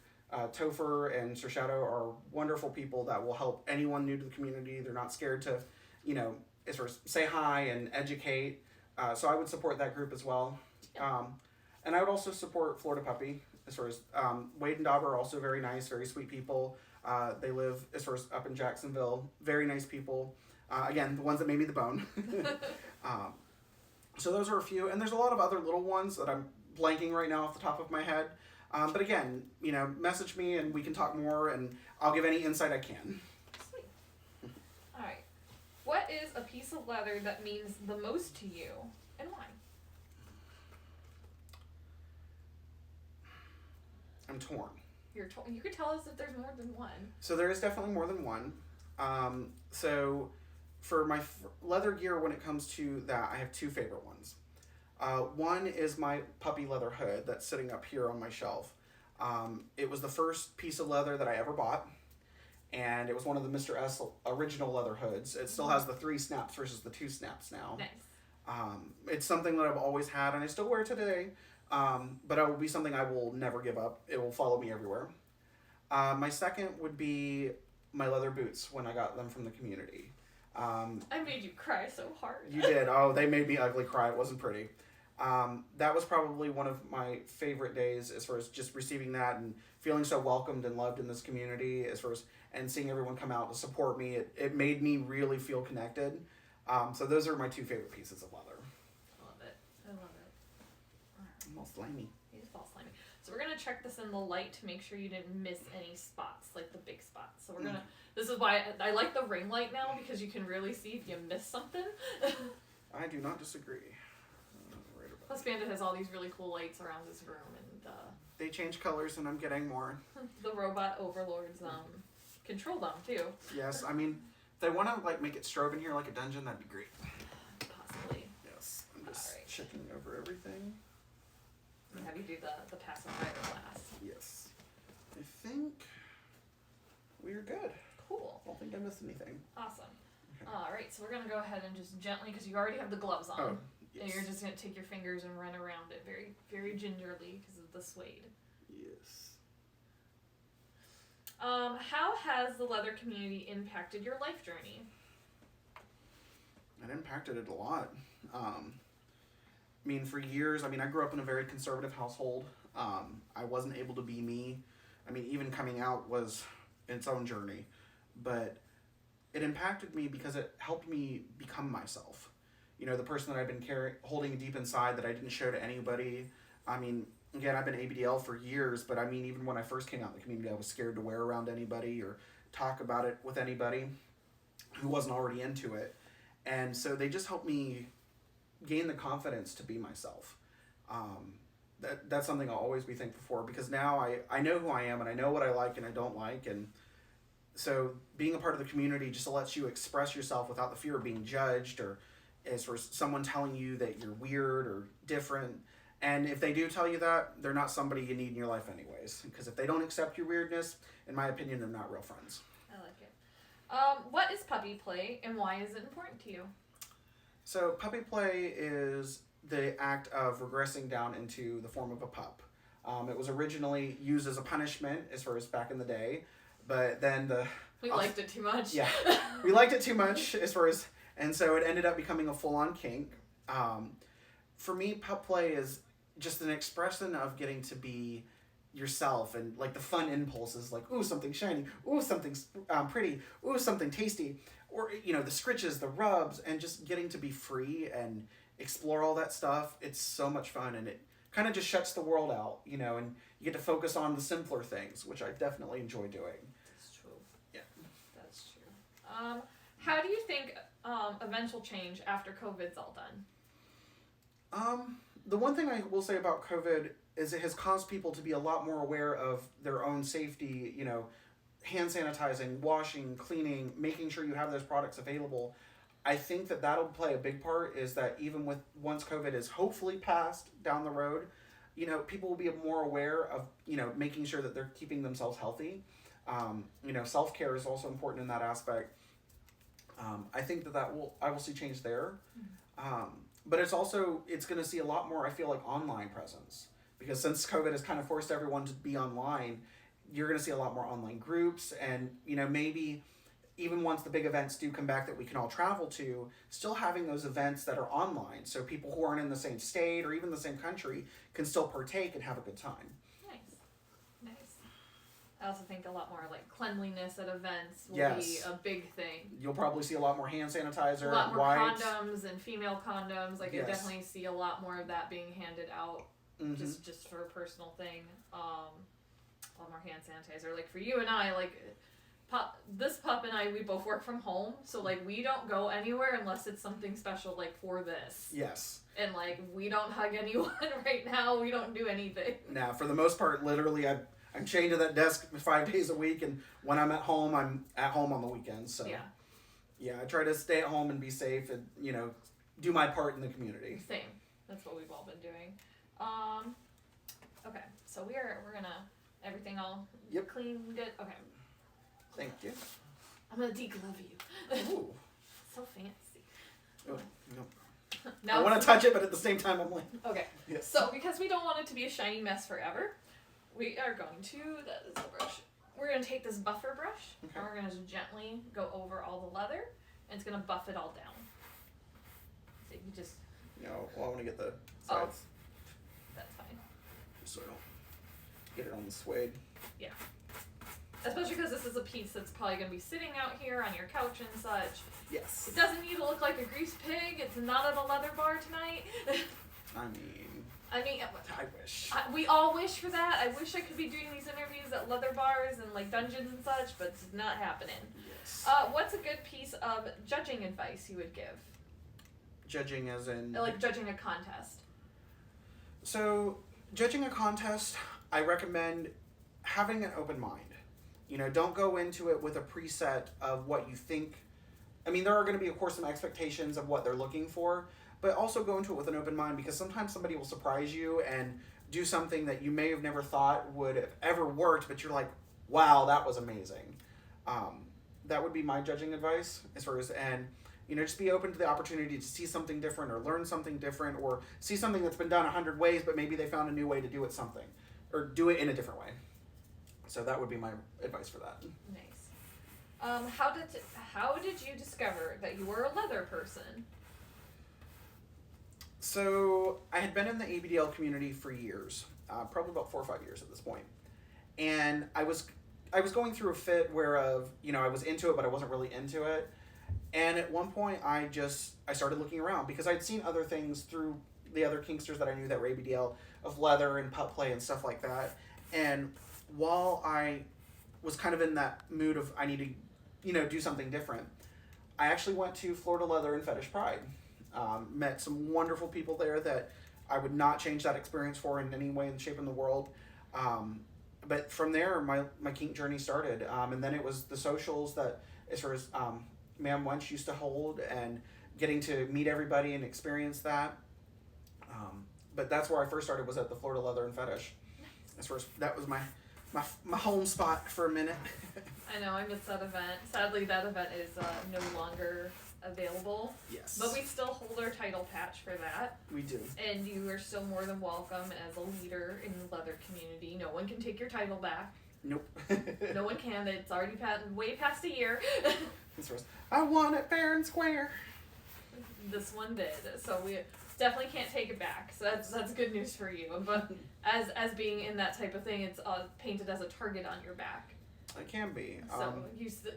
Topher and Sir Shadow are wonderful people that will help anyone new to the community. They're not scared to, as far as say hi and educate. So I would support that group as well. And I would also support Florida Puppy, as far as Wade and Dauber are also very nice, very sweet people. They live, as far as up in Jacksonville, very nice people. Again, the ones that made me the bone. So those are a few, and there's a lot of other little ones that I'm blanking right now off the top of my head. But again, message me and we can talk more, and I'll give any insight I can. Sweet. All right. What is a piece of leather that means the most to you, and why? I'm torn. You could tell us if there's more than one. So there is definitely more than one. So for my leather gear, when it comes to that, I have two favorite ones. One is my puppy leather hood that's sitting up here on my shelf. It was the first piece of leather that I ever bought, and it was one of the Mr. S original leather hoods. It still has the 3 snaps versus the 2 snaps now. Nice. It's something that I've always had, and I still wear today, but it will be something I will never give up. It will follow me everywhere. My second would be my leather boots when I got them from the community. I made you cry so hard. You did. Oh, they made me ugly cry. It wasn't pretty. That was probably one of my favorite days as far as just receiving that and feeling so welcomed and loved in this community, as far as and seeing everyone come out to support me. It made me really feel connected. So those are my two favorite pieces of leather. I love it. Alright. I'm all slimy. You just fall slimy. So we're gonna check this in the light to make sure you didn't miss any spots, like the big spots. So we're gonna. This is why I like the ring light now, because you can really see if you miss something. I do not disagree. Plus, Bandit has all these really cool lights around this room, and they change colors, and I'm getting more. The robot overlords control them too. Yes, I mean, if they want to make it strobe in here like a dungeon, that'd be great. Possibly. Yes, I'm just Alright. checking over everything. And have you do the pacifier last. Yes, I think we're good. Cool. I don't think I missed anything. Awesome. Okay. All right, so we're gonna go ahead and just gently, because you already have the gloves on. Oh, yes. And you're just gonna take your fingers and run around it very, very gingerly because of the suede. Yes. How has the leather community impacted your life journey? It impacted it a lot. For years, I grew up in a very conservative household. I wasn't able to be me. Even coming out was its own journey. But it impacted me because it helped me become myself. The person that I've been holding deep inside that I didn't show to anybody. Again, I've been ABDL for years, but even when I first came out in the community, I was scared to wear around anybody or talk about it with anybody who wasn't already into it. And so they just helped me gain the confidence to be myself. That's something I'll always be thankful for, because now I know who I am and I know what I like and I don't like. And so being a part of the community just lets you express yourself without the fear of being judged or as for someone telling you that you're weird or different. And if they do tell you that, they're not somebody you need in your life anyways. Because if they don't accept your weirdness, in my opinion, they're not real friends. I like it. What is puppy play and why is it important to you? So puppy play is the act of regressing down into the form of a pup. It was originally used as a punishment as far as back in the day, but then we liked it too much. Yeah, we liked it too much as far as, and so it ended up becoming a full-on kink. For me, pup play is just an expression of getting to be yourself and the fun impulses, ooh, something shiny, ooh, something pretty, ooh, something tasty, or the scritches, the rubs, and just getting to be free and explore all that stuff. It's so much fun, and it kind of just shuts the world out, and you get to focus on the simpler things, which I definitely enjoy doing. That's true. Yeah. That's true. How do you think events will change after COVID's all done? The one thing I will say about COVID is it has caused people to be a lot more aware of their own safety, hand sanitizing, washing, cleaning, making sure you have those products available. I think that that'll play a big part, is that even once COVID is hopefully passed down the road, people will be more aware of, making sure that they're keeping themselves healthy. Self-care is also important in that aspect. I think I will see change there. but it's going to see a lot more, I feel like, online presence. Because since COVID has kind of forced everyone to be online, you're going to see a lot more online groups. And, maybe even once the big events do come back that we can all travel to, still having those events that are online. So people who aren't in the same state or even the same country can still partake and have a good time. Nice. I also think a lot more like cleanliness at events will Yes. be a big thing. You'll probably see a lot more hand sanitizer, A lot more wipes. condoms and female condoms. Like, Yes. I definitely see a lot more of that being handed out Mm-hmm. just for a personal thing. A lot more hand sanitizer. Like, for you and I, like, this pup and I, we both work from home. So, like, we don't go anywhere unless it's something special, like, for this. Yes. And, like, we don't hug anyone right now. We don't do anything. Now, for the most part, literally, I'm chained to that desk 5 days a week, and when I'm at home, I'm at home on the weekends. So, yeah, I try to stay at home and be safe and, do my part in the community. Same. That's what we've all been doing. Okay, so we're gonna, everything all clean, good? Okay. Thank you. I'm gonna deglove you. Ooh. So fancy. Oh, no. Now I want to touch it, but at the same time, I'm like... Okay, Yes. so because we don't want it to be a shiny mess forever, we are going to, that is the brush, we're going to take this buffer brush, and we're going to just gently go over all the leather, and it's going to buff it all down. So you just... No, well, I want to get the sides. That's fine. So I don't get it on the suede. Yeah. Especially because this is a piece that's probably going to be sitting out here on your couch and such. Yes. It doesn't need to look like a grease pig. It's not at a leather bar tonight. I mean, I wish. we all wish for that. I wish I could be doing these interviews at leather bars and like dungeons and such, but it's not happening. Yes. What's a good piece of judging advice you would give? Judging as in... Like judging a contest. So, judging a contest, I recommend having an open mind. Don't go into it with a preset of what you think. I mean, there are going to be, of course, some expectations of what they're looking for, but also go into it with an open mind, because sometimes somebody will surprise you and do something that you may have never thought would have ever worked, but you're like, wow, that was amazing. That would be my judging advice as far as, and, just be open to the opportunity to see something different or learn something different or see something that's been done 100 ways, but maybe they found a new way to do it or do it in a different way. So that would be my advice for that. Nice. How did you discover that you were a leather person? So I had been in the ABDL community for years, probably about 4 or 5 years at this point, and I was going through a fit where I was into it, but I wasn't really into it. And at one point, I started looking around because I'd seen other things through the other kinksters that I knew that were ABDL of leather and pup play and stuff like that. And while I was kind of in that mood of I need to, do something different, I actually went to Florida Leather and Fetish Pride. Met some wonderful people there that I would not change that experience for in any way, in shape, in the world. But from there, my kink journey started. And then it was the socials that, as far as Ma'am Wench used to hold, and getting to meet everybody and experience that. But that's where I first started, was at the Florida Leather and Fetish. As far as that was my home spot for a minute. I know, I missed that event. Sadly, that event is no longer available. Yes. But we still hold our title patch for that. We do. And you are still more than welcome as a leader in the leather community. No one can take your title back. Nope. No one can. It's already way past a year. I want it fair and square. This one did. So we definitely can't take it back. So that's good news for you. But as being in that type of thing, it's painted as a target on your back. It can be. So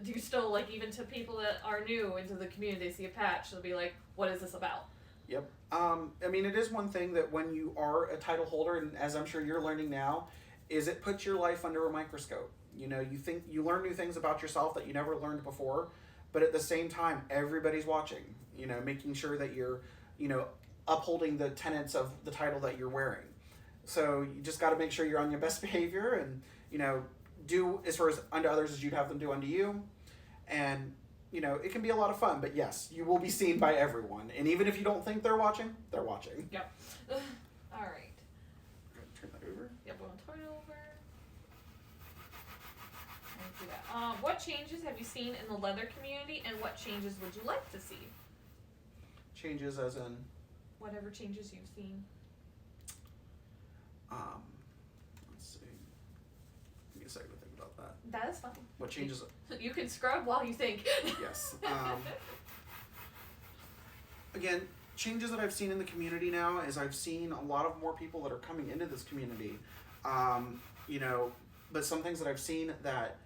you still, like, even to people that are new into the community, they see a patch, they'll be like, what is this about? Yep. I mean, it is one thing that when you are a title holder, and as I'm sure you're learning now, is it puts your life under a microscope. You learn new things about yourself that you never learned before, but at the same time, everybody's watching, making sure that you're, upholding the tenets of the title that you're wearing. So you just got to make sure you're on your best behavior and, do as far as unto others as you'd have them do unto you. And, it can be a lot of fun, but yes, you will be seen by everyone. And even if you don't think they're watching, they're watching. Yep. All right. Turn that over. Yep, we'll turn it over. Do that. What changes have you seen in the leather community, and what changes would you like to see? Changes as in? whatever changes you've seen. Let's see. Give me a second to think about that. That is fine. What changes? You can scrub while you think. Yes. Again, changes that I've seen in the community now is I've seen a lot of more people that are coming into this community. You know, but some things that I've seen that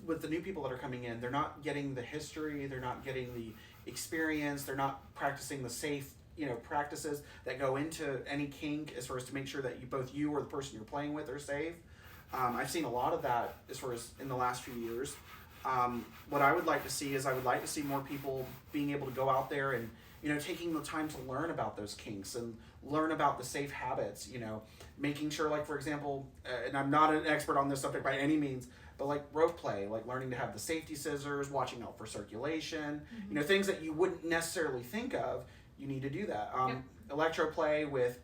with the new people that are coming in, they're not getting the history, they're not getting the experience, they're not practicing the safe, you know, practices that go into any kink as far as to make sure that both you or the person you're playing with are safe. I've seen a lot of that as far as in the last few years. What I would like to see is I would like to see more people being able to go out there and, you know, taking the time to learn about those kinks and learn about the safe habits, you know, making sure, like, for example, and I'm not an expert on this subject by any means, but like rope play, like learning to have the safety scissors, watching out for circulation, you know, things that you wouldn't necessarily think of, you need to do that. Electro play with,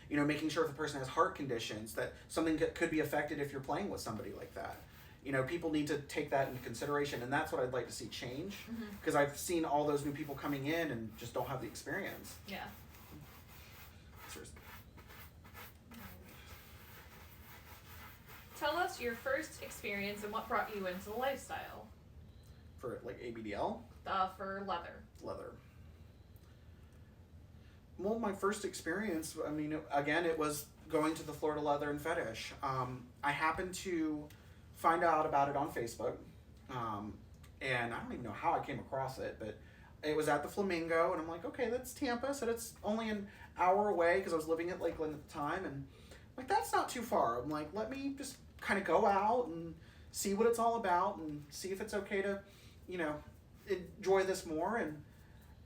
you know, making sure if the person has heart conditions, that something could be affected if you're playing with somebody like that. You know, people need to take that into consideration, and that's what I'd like to see change, because I've seen all those new people coming in and just don't have the experience. Yeah. Tell us your first experience and what brought you into the lifestyle. For like ABDL? For leather. Leather. Well, my first experience, I mean, again, it was going to the Florida Leather and Fetish. I happened to find out about it on Facebook, and I don't even know how I came across it, but it was at the Flamingo, and I'm like, okay, that's Tampa, so it's only an hour away, because I was living at Lakeland at the time, and like, that's not too far. I'm like, let me just kind of go out and see what it's all about, and see if it's okay to, you know, enjoy this more. And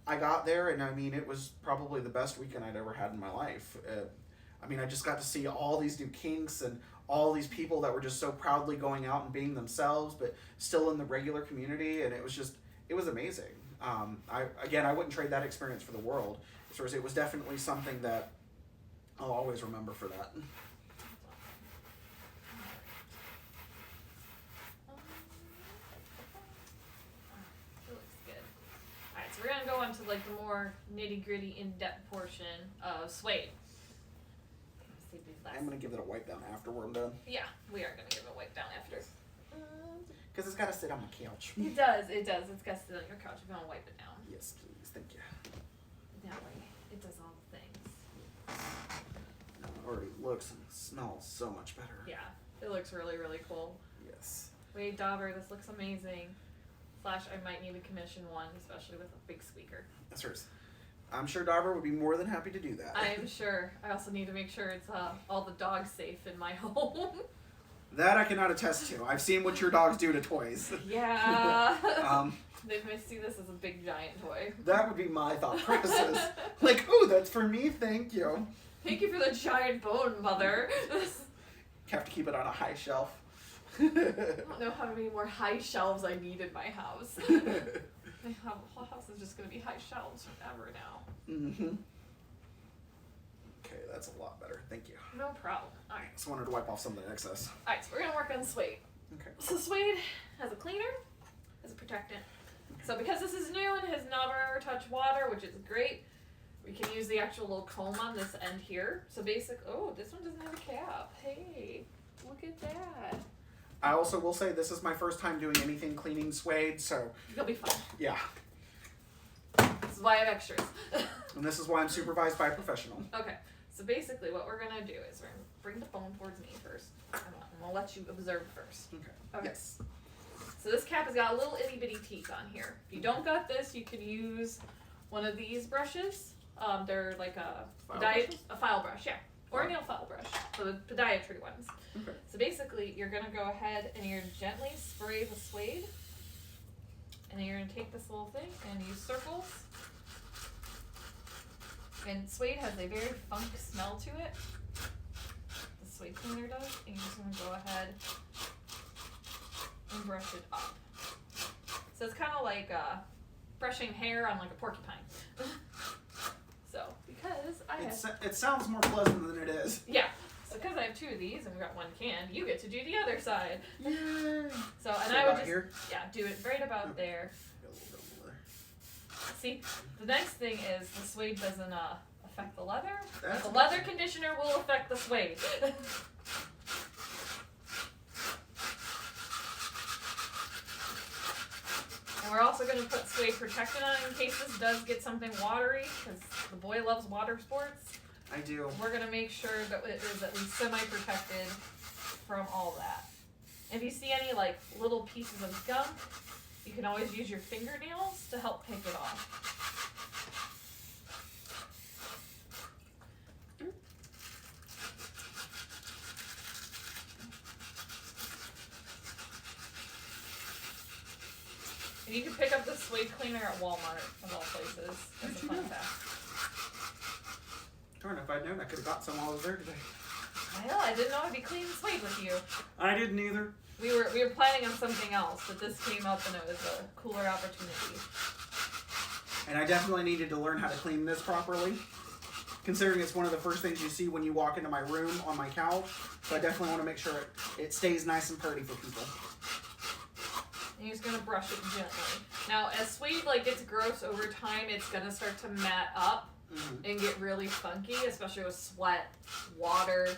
I got there, and I mean, it was probably the best weekend I'd ever had in my life. I mean, I just got to see all these new kinks and all these people that were just so proudly going out and being themselves, but still in the regular community, and it was amazing. I wouldn't trade that experience for the world. It was definitely something that I'll always remember for that. It looks good. Alright, so we're gonna go on to like the more nitty gritty, in-depth portion of suede. I'm gonna give it a wipe down after we're done. Yeah, we are gonna give it a wipe down after. Because it's gotta sit on my couch. It does. It's got to sit on your couch if you want to wipe it down. Yes, please. Thank you. That way, it does all the things. It already looks and smells so much better. Yeah, it looks really, really cool. Yes. Wait, Dauber, this looks amazing. / I might need to commission one, especially with a big squeaker. That's hers. I'm sure Dauber would be more than happy to do that. I'm sure. I also need to make sure it's all the dogs safe in my home. That I cannot attest to. I've seen what your dogs do to toys. Yeah. They may see this as a big giant toy. That would be my thought process. Like, ooh, that's for me, thank you. Thank you for the giant bone, Mother. Have to keep it on a high shelf. I don't know how many more high shelves I need in my house. My whole house is just going to be high shelves forever now. Mm-hmm. Okay, that's a lot better. Thank you. No problem. Alright. Just wanted to wipe off some of the excess. Alright, so we're going to work on suede. Okay. So suede has a cleaner, has a protectant. Okay. So because this is new and has never touched water, which is great, we can use the actual little comb on this end here. So this one doesn't have a cap. Hey, look at that. I also will say this is my first time doing anything cleaning suede, so... You'll be fine. Yeah. This is why I have extras. And this is why I'm supervised by a professional. Okay, so basically what we're going to do is we're going to bring the bone towards me first. I'm going to let you observe first. Okay. Yes. So this cap has got a little itty bitty teeth on here. If you don't got this, you can use one of these brushes. They're like a file brush, yeah. Or a nail file brush, so the podiatry ones. Okay. So basically, you're going to go ahead and you're going to gently spray the suede. And then you're going to take this little thing and use circles. And suede has a very funk smell to it. The suede cleaner does. And you're just going to go ahead and brush it up. So it's kind of like brushing hair on like a porcupine. So, because it sounds more pleasant than it is. Yeah. So because I have two of these and we got one can, you get to do the other side. Yay! So, and So I would about just, here? yeah, do it right about there. Got a little bit over there. See, the next thing is the suede doesn't affect the leather. That's The leather conditioner will affect the suede. And we're also going to put Suede Protection on in case this does get something watery, because the boy loves water sports. I do. We're going to make sure that it is at least semi-protected from all that. If you see any like little pieces of gunk, you can always use your fingernails to help pick it off. And you can pick up the suede cleaner at Walmart, of all places. That's a fun fact. Darn, if I'd known, I could have got some while I was there today. Well, I didn't know I'd be cleaning suede with you. I didn't either. We were planning on something else, but this came up and it was a cooler opportunity. And I definitely needed to learn how to clean this properly, considering it's one of the first things you see when you walk into my room on my couch. So I definitely want to make sure it stays nice and pretty for people. And you're just gonna brush it gently. Now, as suede gets gross over time, it's gonna start to mat up and get really funky, especially with sweat, water.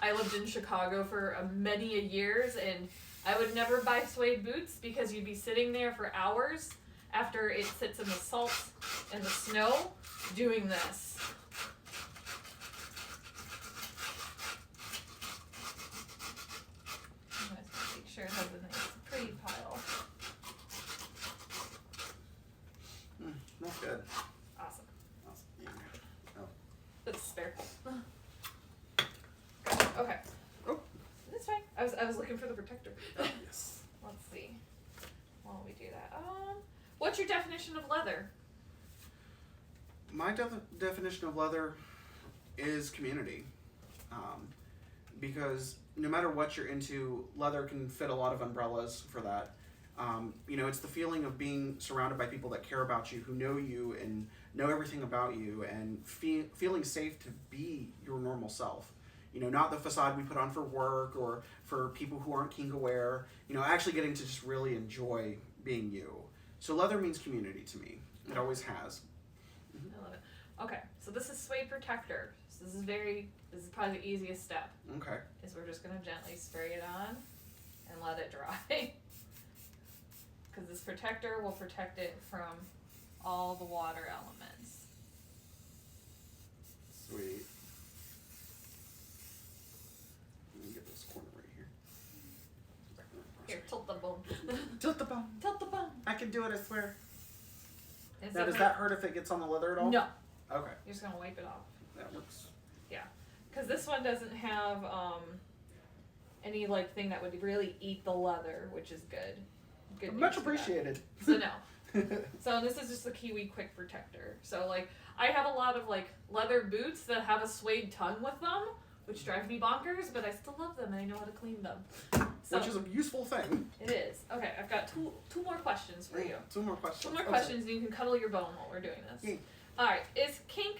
I lived in Chicago for many years, and I would never buy suede boots because you'd be sitting there for hours after it sits in the salt and the snow doing this. I'm gonna make sure it has a nice pretty pile. That's good. Awesome. Yeah. Oh. That's spare. Okay. Oh. That's fine. I was looking for the protector. Yes. Let's see. While we do that, what's your definition of leather? My definition of leather is community. Because no matter what you're into, leather can fit a lot of umbrellas for that. It's the feeling of being surrounded by people that care about you, who know you and know everything about you, and feeling safe to be your normal self. Not the facade we put on for work or for people who aren't kink aware. Actually getting to just really enjoy being you. So leather means community to me. It always has. I love it. Okay, so this is Suede Protector. So this is probably the easiest step. Okay. Is we're just gonna gently spray it on and let it dry. Because this protector will protect it from all the water elements. Sweet. Let me get this corner right here. Here, tilt the bone. Tilt the bone. Tilt the bone. I can do it, I swear. Is Now, it does that hurt if it gets on the leather at all? No. Okay. You're just gonna wipe it off. That works. Yeah. Because this one doesn't have any thing that would really eat the leather, which is good. Good Much news for that. appreciated. So no. So this is just the Kiwi Quick Protector. So I have a lot of leather boots that have a suede tongue with them, which drive me bonkers, but I still love them and I know how to clean them. So, Which is a useful thing. it is. Okay, I've got two more questions for you. Two more questions. Two more questions and you can cuddle your bone while we're doing this. Yeah. Alright, is kink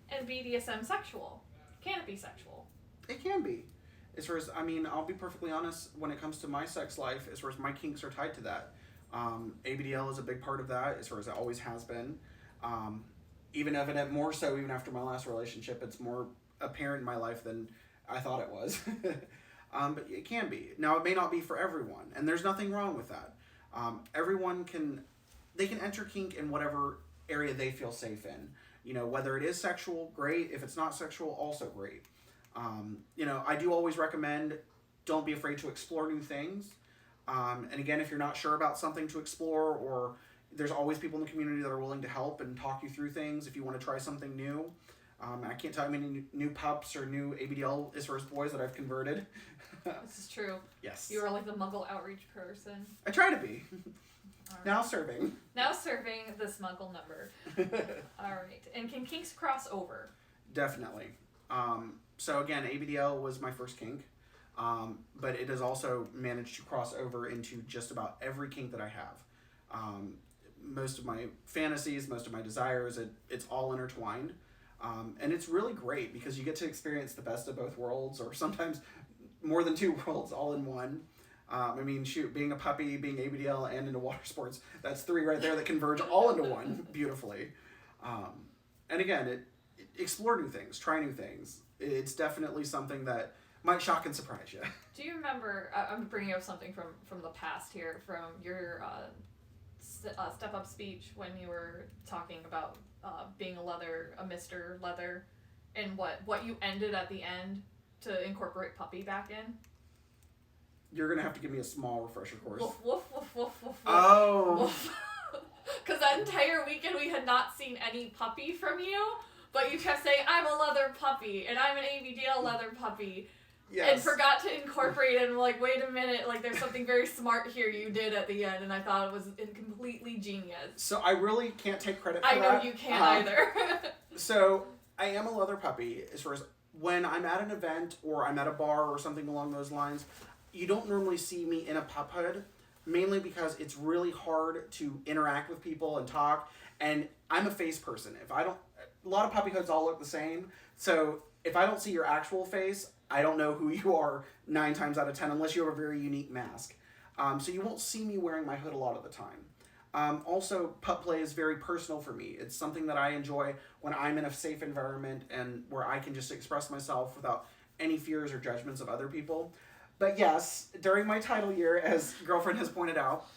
and BDSM sexual? Can it be sexual? It can be. As far as, I'll be perfectly honest, when it comes to my sex life, as far as my kinks are tied to that. ABDL is a big part of that, as far as it always has been. Even evident, more so even after my last relationship, it's more apparent in my life than I thought it was. But it can be. Now, it may not be for everyone, and there's nothing wrong with that. Everyone can enter kink in whatever area they feel safe in. Whether it is sexual, great. If it's not sexual, also great. I do always recommend, don't be afraid to explore new things. And again, if you're not sure about something to explore, or there's always people in the community that are willing to help and talk you through things if you want to try something new. I can't tell you how many new pups or new ABDL as far as boys that I've converted. This is true. Yes. You are the Muggle outreach person. I try to be. Right. Now serving. Now serving the Smuggle number. Alright. And can kinks cross over? Definitely. So again, ABDL was my first kink. But it has also managed to cross over into just about every kink that I have. Most of my fantasies, most of my desires, it's all intertwined. And it's really great because you get to experience the best of both worlds, or sometimes more than two worlds all in one. I mean, shoot, being a puppy, being ABDL, and into water sports, that's 3 right there that converge all into one beautifully. And again, explore new things, try new things. It's definitely something that might shock and surprise you. Do you remember, I'm bringing up something from the past here, from your step up speech when you were talking about being a Mr. Leather, and what you ended at the end to incorporate puppy back in? You're going to have to give me a small refresher course. Woof, woof, woof, woof, woof, Oh. Because that entire weekend we had not seen any puppy from you, but you kept saying, I'm a leather puppy, and I'm an ABDL leather puppy. Yes. And forgot to incorporate it, and like, wait a minute, like there's something very smart here you did at the end, and I thought it was completely genius. So I really can't take credit for I that. know you can't either. So I am a leather puppy as far as when I'm at an event or I'm at a bar or something along those lines. You don't normally see me in a pup hood, mainly because it's really hard to interact with people and talk, and I'm a face person. A lot of puppy hoods all look the same, so if I don't see your actual face, I don't know who you are 9 times out of 10 unless you have a very unique mask. So you won't see me wearing my hood a lot of the time. Also, pup play is very personal for me. It's something that I enjoy when I'm in a safe environment and where I can just express myself without any fears or judgments of other people. But yes, during my title year, as Girlfriend has pointed out,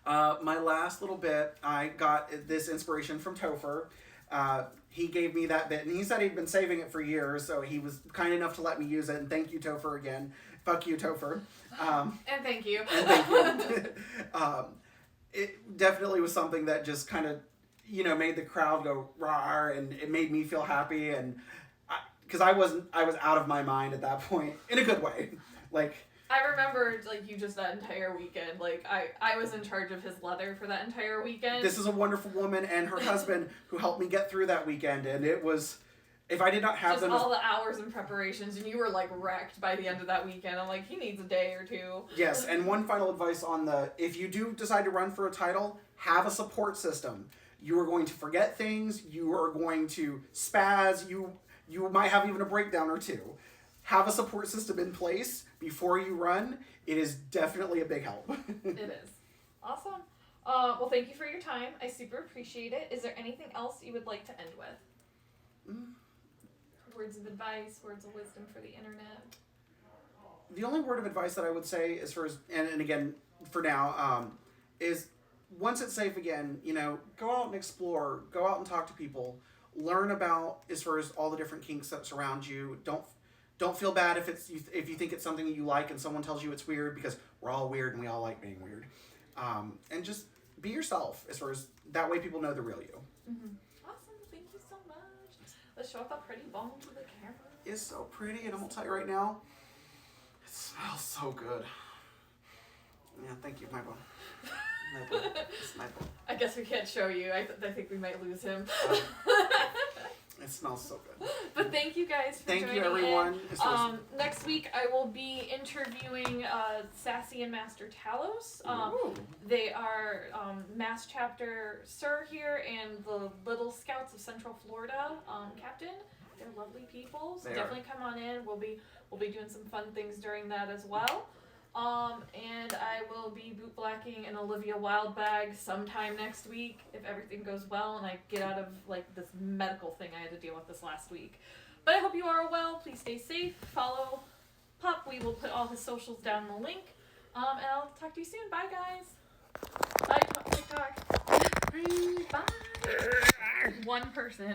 my last little bit, I got this inspiration from Topher. He gave me that bit, and he said he'd been saving it for years, so he was kind enough to let me use it, and thank you, Topher, again. Fuck you, Topher. And thank you. It definitely was something that just kind of, made the crowd go rawr, and it made me feel happy, and because I was out of my mind at that point, in a good way. Like, I remember, like, you just that entire weekend, like, I was in charge of his leather for that entire weekend. This is a wonderful woman and her husband who helped me get through that weekend, and it was, if I did not have just them... all the hours and preparations, and you were, like, wrecked by the end of that weekend. I'm like, he needs a day or two. Yes, and one final advice on if you do decide to run for a title, have a support system. You are going to forget things, you are going to spaz, you might have even a breakdown or two. Have a support system in place before you run. It is definitely a big help. It is. Awesome. Well, thank you for your time. I super appreciate it. Is there anything else you would like to end with? Words of advice, words of wisdom for the internet? The only word of advice that I would say as far as, and again, for now, is once it's safe again, go out and explore, go out and talk to people, learn about as far as all the different kinks that surround you. Don't feel bad if you think it's something that you like and someone tells you it's weird, because we're all weird and we all like being weird. And just be yourself as far as that way people know the real you. Mm-hmm. Awesome. Thank you so much. Let's show off that pretty bone to the camera. It's so pretty, and I'm gonna tell you right now, it smells so good. Yeah, thank you, my bone. My bone. It's my bone. I guess we can't show you. I think we might lose him. It smells so good. But thank you guys for joining Thank you, everyone. in. Next week I will be interviewing Sassy and Master Talos. They are Mass Chapter Sir here and the Little Scouts of Central Florida Captain. They're lovely people, so definitely come on in. We'll be doing some fun things during that as well. And I will be bootblacking an Olivia Wilde bag sometime next week if everything goes well and I get out of like this medical thing I had to deal with this last week. But I hope you are well. Please stay safe. Follow Pup. We will put all his socials down in the link. And I'll talk to you soon. Bye, guys. Bye, TikTok. Bye. One person.